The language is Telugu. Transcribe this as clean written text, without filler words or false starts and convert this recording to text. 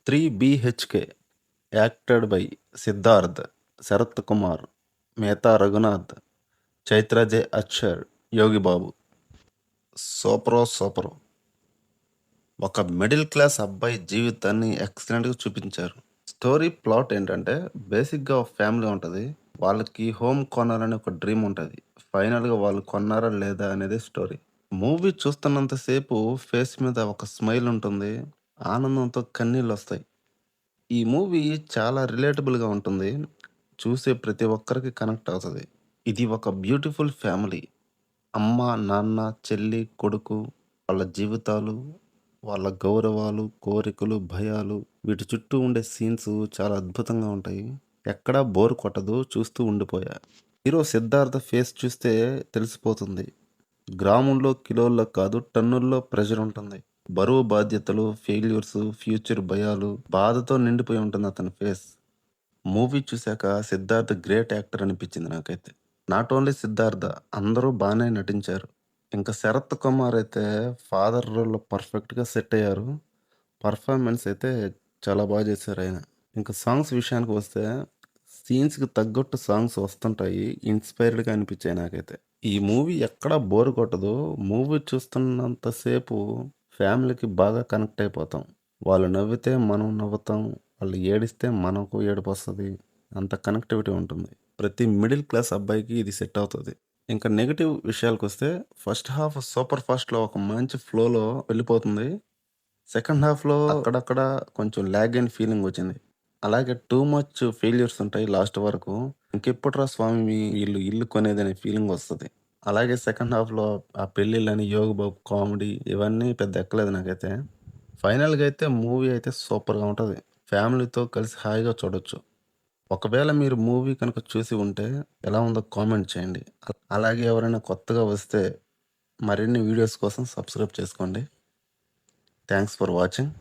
Three BHK acted by Siddharth, Sarath Kumar, Meetha Raghunath, Chaithra J Achar, Yogi Babu. సూపరో. ఒక మిడిల్ క్లాస్ అబ్బాయి జీవితాన్ని ఎక్సలెంట్గా చూపించారు. స్టోరీ ప్లాట్ ఏంటంటే బేసిక్గా ఒక ఫ్యామిలీ ఉంటుంది. వాళ్ళకి హోమ్ కొనాలని ఒక డ్రీమ్ ఉంటుంది. ఫైనల్గా వాళ్ళు కొన్నారా లేదా అనేది స్టోరీ. మూవీ చూస్తున్నంతసేపు ఫేస్ మీద ఒక స్మైల్ ఉంటుంది. ఆనందంతో కన్నీళ్ళు వస్తాయి. ఈ మూవీ చాలా రిలేటబుల్‌గా ఉంటుంది. చూసే ప్రతి ఒక్కరికి కనెక్ట్ అవుతది. ఇది ఒక బ్యూటిఫుల్ ఫ్యామిలీ. అమ్మ, నాన్న, చెల్లి, కొడుకు వాళ్ళ జీవితాలు, వాళ్ళ గౌరవాలు, కోరికలు, భయాలు వీటి చుట్టూ ఉండే సీన్స్ చాలా అద్భుతంగా ఉంటాయి. ఎక్కడా బోర్ కొట్టదు. చూస్తూ ఉండిపోయా. హీరో సిద్ధార్థ ఫేస్ చూస్తే తెలిసిపోతుంది. గ్రామంలో కిలోల్లో కాదు టన్నుల్లో ప్రెషర్ ఉంటుంది. బరువు బాధ్యతలు, ఫెయిల్యూర్స్, ఫ్యూచర్ భయాలు, బాధతో నిండిపోయి ఉంటుంది అతని ఫేస్. మూవీ చూశాక సిద్ధార్థ్ గ్రేట్ యాక్టర్ అనిపించింది నాకైతే. నాట్ ఓన్లీ సిద్ధార్థ, అందరూ బానే నటించారు. ఇంకా శరత్ కుమార్ అయితే ఫాదర్ రోల్‌లో పర్ఫెక్ట్‌గా సెట్ అయ్యారు. పర్ఫార్మెన్స్ అయితే చాలా బాగా చేశారు ఆయన. ఇంకా సాంగ్స్ విషయానికి వస్తే సీన్స్‌కి తగ్గట్టు సాంగ్స్ వస్తుంటాయి. ఇన్‌స్పైర్డ్‌గా అనిపించాయి నాకైతే. ఈ మూవీ ఎక్కడా బోర్ కొట్టదు. మూవీ చూస్తున్నంత సేపు ఫ్యామిలీకి బాగా కనెక్ట్ అయిపోతాం. వాళ్ళు నవ్వితే మనం నవ్వుతాం. వాళ్ళు ఏడిస్తే మనకు ఏడుపొస్తది. అంత కనెక్టివిటీ ఉంటుంది. ప్రతి మిడిల్ క్లాస్ అబ్బాయికి ఇది సెట్ అవుతది. ఇంకా నెగెటివ్ విషయాలకొస్తే ఫస్ట్ హాఫ్ సూపర్ ఫాస్ట్‌లో ఒక మంచి ఫ్లోలో వెళ్ళిపోతుంది. సెకండ్ హాఫ్‌లో అక్కడక్కడ కొంచెం లాగ్ అయిన ఫీలింగొచ్చింది. అలాగే టూ మచ్ ఫెయిల్యూర్స్ ఉంటాయి లాస్ట్ వరకు. ఇంకెప్పుడురా స్వామి వీళ్ళు ఇల్లు కొనేదనే ఫీలింగొస్తది. అలాగే సెకండ్ హాఫ్‌లో ఆ పెళ్ళిళ్ళని, 'యోగి బాబు' కామెడీ ఇవన్నీ పెద్ద ఎక్కలేదు నాకైతే. ఫైనల్‌గా అయితే మూవీ అయితే సూపర్‌గా ఉంటది. ఫ్యామిలీతో కలిసి హాయిగా చూడొచ్చు. ఒకవేళ మీరు మూవీ కనుక చూసి ఉంటే ఎలా ఉందో కామెంట్ చేయండి. అలాగే ఎవరైనా కొత్తగా వస్తే మరిన్ని వీడియోస్ కోసం సబ్స్క్రైబ్ చేసుకోండి. Thanks for watching.